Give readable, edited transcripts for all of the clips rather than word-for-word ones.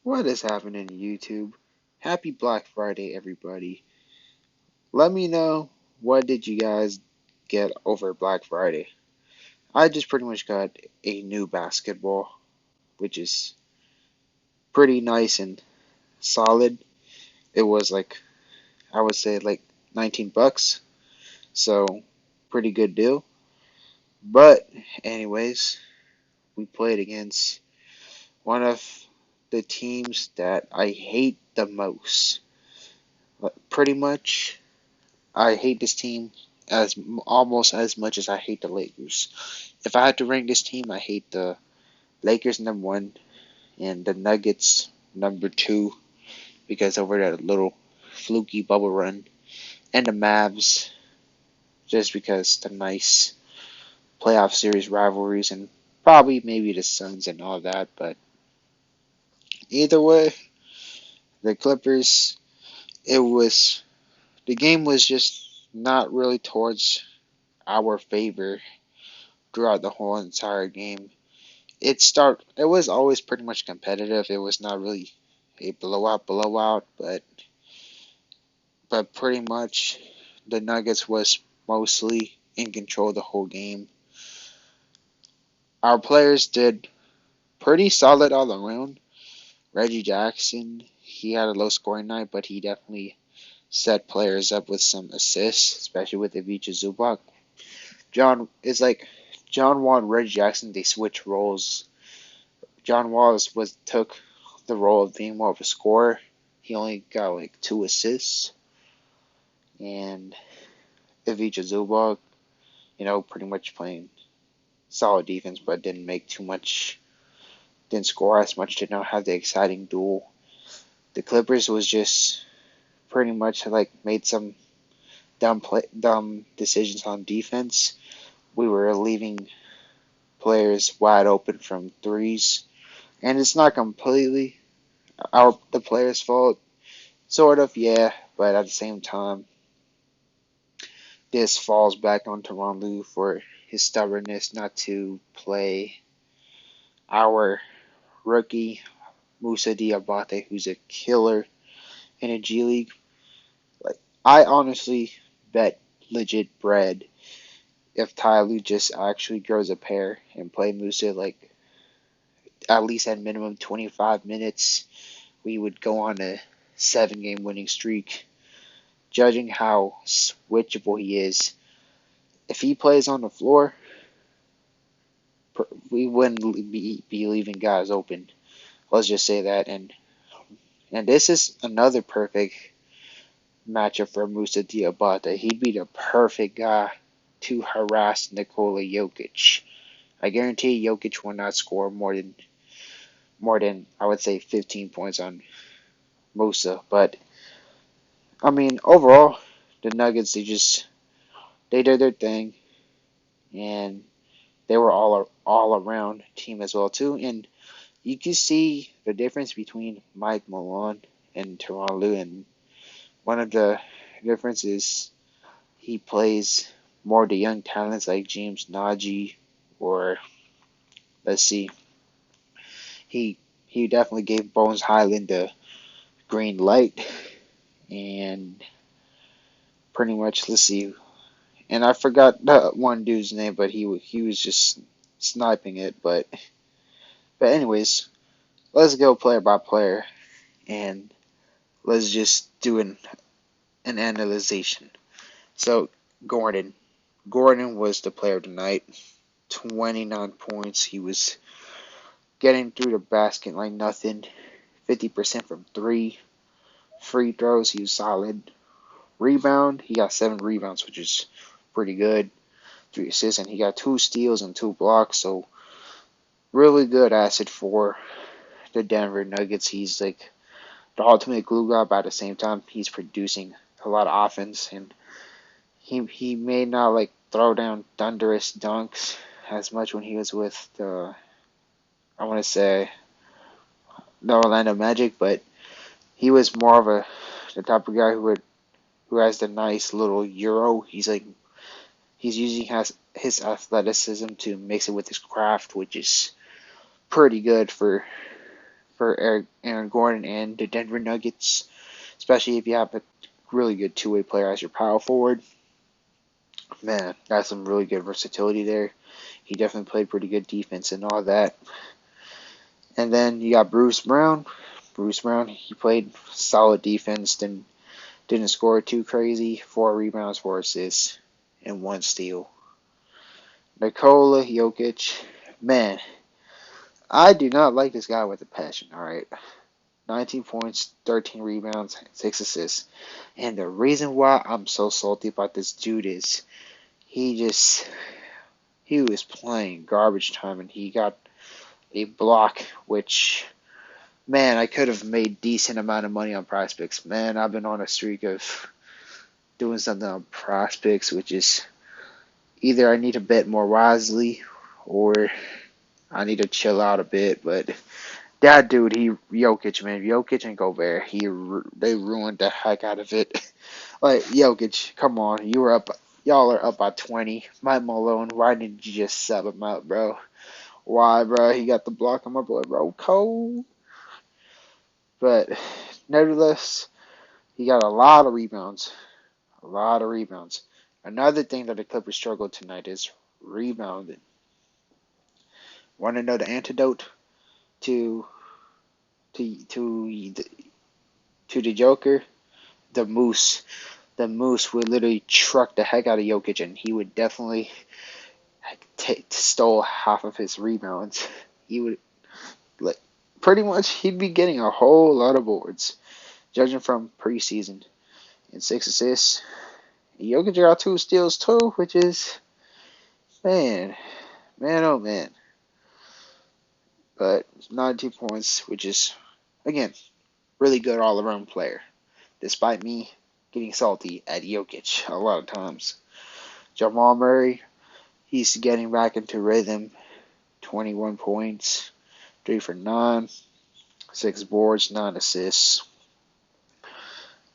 What is happening YouTube? Happy Black Friday, everybody. Let me know, what did you guys get over Black Friday? I just pretty much got a new basketball, which is pretty nice and solid. It was like, I would say like 19 bucks, so pretty good deal. But anyways, we played against one of the teams that I hate the most. Pretty much I hate this team as almost as much as I hate the Lakers. If I had to rank this team, I hate the Lakers #1 and the Nuggets #2 because over that little fluky bubble run, and the Mavs just because the nice playoff series rivalries and probably maybe the Suns and all that. But either way, the Clippers, it was the game was just not really towards our favor throughout the whole entire game. It was always pretty much competitive. It was not really a blowout, but pretty much the Nuggets was mostly in control the whole game. Our players did pretty solid all around. Reggie Jackson, he had a low scoring night, but he definitely set players up with some assists, especially with Ivica Zubac. John Wall and Reggie Jackson, they switch roles. John Wall took the role of being more of a scorer. He only got like 2 assists, and Ivica Zubac, pretty much playing solid defense, but didn't make too much, didn't score as much, did not have the exciting duel. The Clippers was just pretty much like made some dumb decisions on defense. We were leaving players wide open from threes, and it's not completely the players' fault. Sort of, yeah, but at the same time, this falls back on Tyronn Lue for his stubbornness not to play our rookie Musa Diabate, who's a killer in a G League. Like, I honestly bet legit bread if Ty Lue just actually grows a pair and play Musa like at least at minimum 25 minutes, we would go on a 7-game winning streak. Judging how switchable he is, if he plays on the floor, we wouldn't be leaving guys open. Let's just say that. And this is another perfect matchup for Musa Diabate. He'd be the perfect guy to harass Nikola Jokic. I guarantee Jokic will not score more than I would say 15 points on Musa. But I mean, overall, the Nuggets they did their thing, and they were all around team as well too. And you can see the difference between Mike Malone and Tyronn Lue, and one of the differences he plays more the young talents like James Najee, or let's see, he definitely gave Bones Highland the green light, and pretty much, let's see, and I forgot that one dude's name, but he was just sniping it. But anyways, let's go player by player, and let's just do an analyzation. So Gordon. Gordon was the player of the night. 29 points. He was getting through the basket like nothing. 50% from three. Free throws, he was solid. Rebound, he got 7 rebounds, which is pretty good. 3 assists, and he got 2 steals and 2 blocks. So really good asset for the Denver Nuggets. He's like the ultimate glue guy, but at the same time, he's producing a lot of offense, and he may not like throw down thunderous dunks as much when he was with I want to say the Orlando Magic, but he was more of the type of guy who has the nice little euro. He's using his athleticism to mix it with his craft, which is pretty good for for Aaron Gordon and the Denver Nuggets, especially if you have a really good two-way player as your power forward. Man, that's some really good versatility there. He definitely played pretty good defense and all that. And then you got Bruce Brown. Bruce Brown, he played solid defense, didn't score too crazy. 4 rebounds, 4 assists, and 1 steal. Nikola Jokic, man, I do not like this guy with a passion, alright? 19 points, 13 rebounds, 6 assists. And the reason why I'm so salty about this dude is he was playing garbage time and he got a block, which, man, I could have made decent amount of money on PrizePicks. Man, I've been on a streak of doing something on PrizePicks, which is either I need to bet more wisely or I need to chill out a bit. But that dude, Jokic, man, Jokic and Gobert, they ruined the heck out of it. Like, Jokic, come on, y'all are up by 20. Mike Malone, why didn't you just sub him out, bro? Why, bro? He got the block on my boy, bro. Cold. But nevertheless, he got a lot of rebounds. A lot of rebounds. Another thing that the Clippers struggled tonight is rebounding. Want to know the antidote to to to to the Joker? The Moose. The Moose would literally truck the heck out of Jokic, and he would definitely stole half of his rebounds. He would pretty much he'd be getting a whole lot of boards, judging from preseason. And 6 assists. Jokic got 2 steals too, which is man, oh man. But 19 points, which is again really good all around player. Despite me getting salty at Jokic a lot of times. Jamal Murray, he's getting back into rhythm. 21 points, 3 for 9, 6 boards, 9 assists.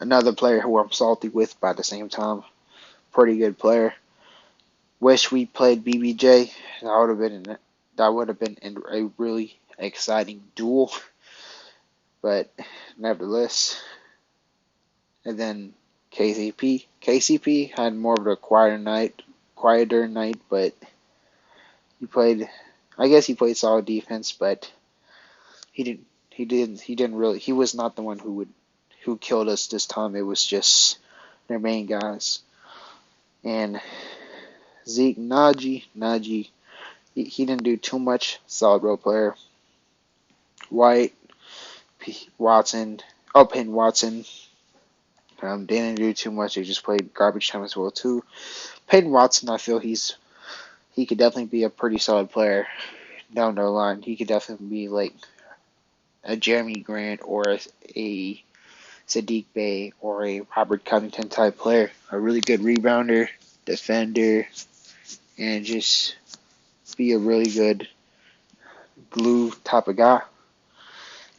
Another player who I'm salty with, but at the same time, pretty good player. Wish we played BBJ. That would have been a really exciting duel. But nevertheless, and then KCP. KCP had more of a quieter night, but he played. I guess he played solid defense, but he didn't really. He was not the one who killed us this time. It was just their main guys. And Zeke Najee, he didn't do too much. Solid role player. White, Peyton Watson. Didn't do too much. He just played garbage time as well too. Peyton Watson, I feel he could definitely be a pretty solid player down the line. He could definitely be like a Jeremy Grant or a Sadiq Bey or a Robert Covington type player. A really good rebounder, defender, and just be a really good glue type of guy.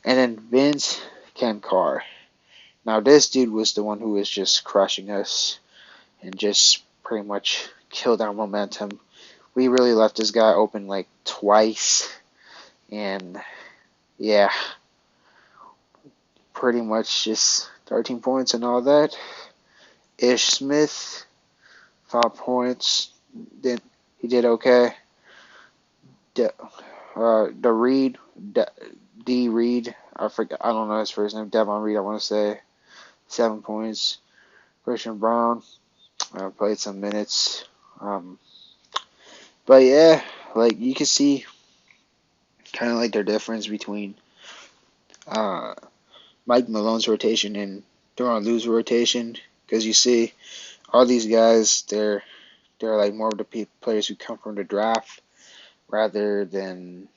And then Vince Kankar. Now this dude was the one who was just crushing us and just pretty much killed our momentum. We really left this guy open like twice, and yeah, pretty much just 13 points and all that. Ish Smith, 5 points. He did okay. The Reed, D Reed, I don't know his first name. Devon Reed, I want to say, 7 points. Christian Brown, played some minutes. But yeah, like you can see, kind of like their difference between Mike Malone's rotation and Tyronn Lue's rotation, because you see all these guys, they're like more of the players who come from the draft rather than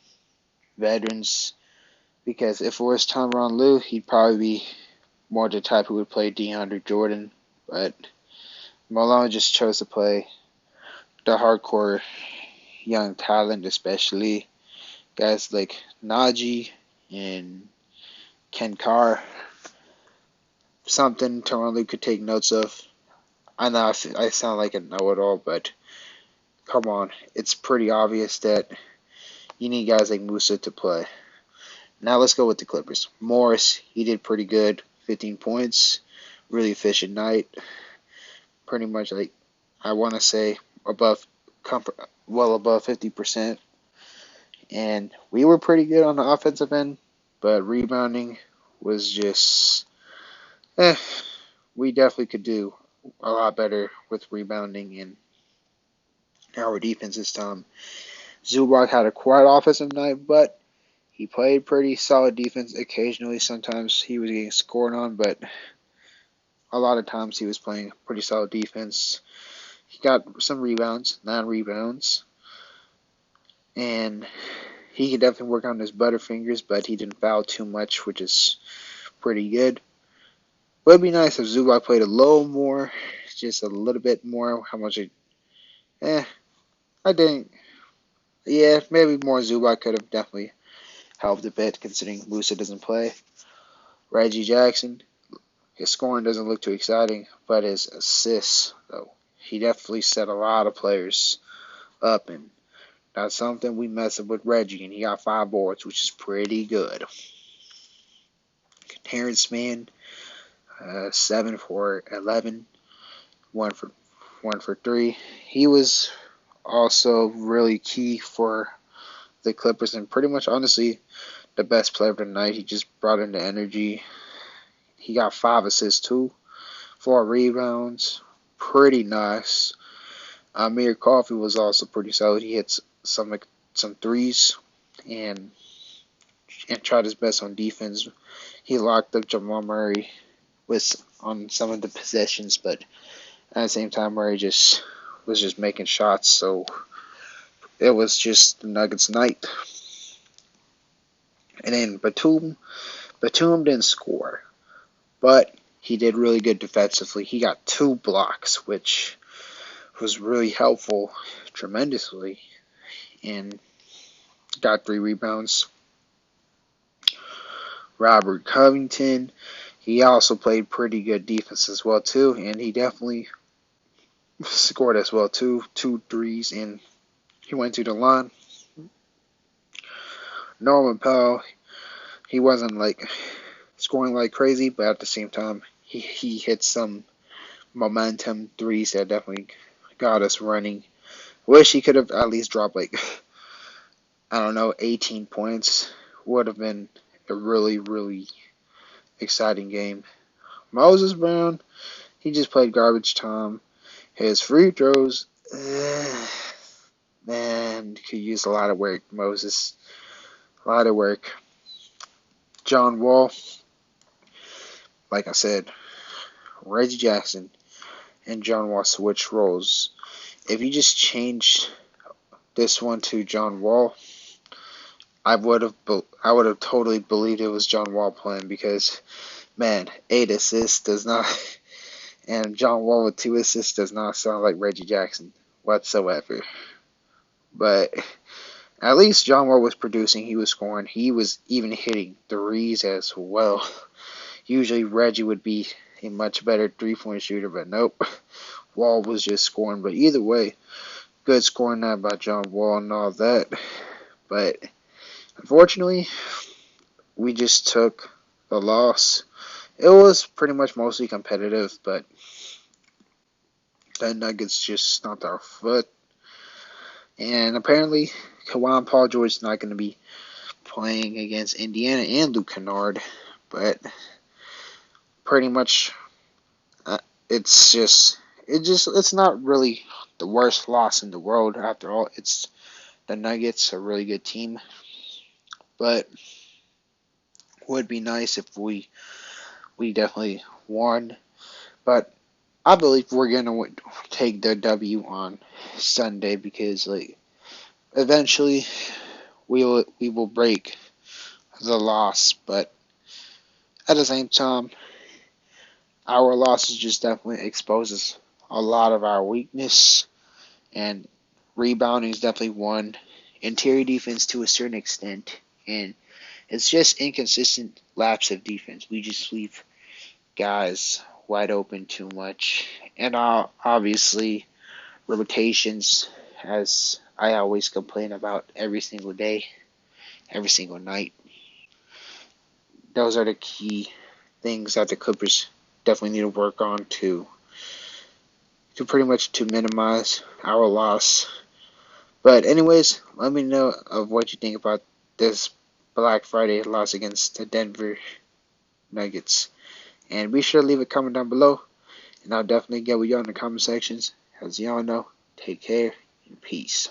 veterans. Because if it was Tyronn Lue, he'd probably be more the type who would play DeAndre Jordan, but Malone just chose to play the hardcore young talent, especially guys like Najee and Ken Carr. Something Tyronn Lue could take notes of. I know I sound like a know-it-all, but come on, it's pretty obvious that you need guys like Musa to play. Now let's go with the Clippers. Morris, he did pretty good. 15 points. Really efficient night. Pretty much like I want to say above well above 50%. And we were pretty good on the offensive end, but rebounding was just eh, we definitely could do a lot better with rebounding and our defense this time. Zubac had a quiet offensive night, but he played pretty solid defense. Occasionally, sometimes he was getting scored on, but a lot of times he was playing pretty solid defense. He got some rebounds, 9 rebounds, and he could definitely work on his butterfingers, but he didn't foul too much, which is pretty good. But it'd be nice if Zubac played a little more, just a little bit more. How much it? I think, yeah, maybe more Zubac could have definitely helped a bit, considering Musa doesn't play. Reggie Jackson, his scoring doesn't look too exciting, but his assists, though, he definitely set a lot of players up, and that's something we mess up with Reggie, and he got 5 boards, which is pretty good. Terrence Mann, 7 for 11, 1 for 3. He was also really key for the Clippers, and pretty much honestly the best player of the night. He just brought in the energy. He got 5 assists too, 4 rebounds, pretty nice. Amir Coffey was also pretty solid. He hit some threes and tried his best on defense. He locked up Jamal Murray on some of the possessions, but at the same time Murray was just making shots, so it was just the Nuggets' night. And then Batum didn't score, but he did really good defensively. He got 2 blocks, which was really helpful tremendously, and got 3 rebounds. Robert Covington, he also played pretty good defense as well too, and he definitely scored as well too. 2 threes, and he went to the line. Norman Powell, he wasn't like scoring like crazy, but at the same time, he hit some momentum threes that definitely got us running. Wish he could have at least dropped like I don't know 18 points. Would have been a really really exciting game. Moses Brown, he just played garbage time. His free throws, man, could use a lot of work. Moses, a lot of work. John Wall, like I said, Reggie Jackson and John Wall switch roles. If you just changed this one to John Wall, I would have totally believed it was John Wall playing, because man, 8 assists does not, and John Wall with 2 assists does not sound like Reggie Jackson whatsoever. But at least John Wall was producing. He was scoring. He was even hitting threes as well. Usually Reggie would be a much better 3-point shooter, but nope. Wall was just scoring. But either way, good scoring night by John Wall and all that. But unfortunately, we just took the loss. It was pretty much mostly competitive, but the Nuggets just stomped our foot. And apparently, Kawhi Paul George is not going to be playing against Indiana and Luke Kennard, but pretty much it's not really the worst loss in the world. After all, it's the Nuggets, a really good team, but would be nice if we definitely won. But I believe we're gonna take the W on Sunday, because like eventually we will break the loss, but at the same time, our losses just definitely exposes a lot of our weakness, and rebounding is definitely one. Interior defense to a certain extent, and it's just inconsistent lapse of defense. We just leave guys wide open too much, and obviously rotations, as I always complain about every single day, every single night. those are the key things that the Clippers definitely need to work on to pretty much to minimize our loss. But anyways, let me know of what you think about this Black Friday loss against the Denver Nuggets. And be sure to leave a comment down below, and I'll definitely get with you in the comment sections. As y'all know, take care and peace.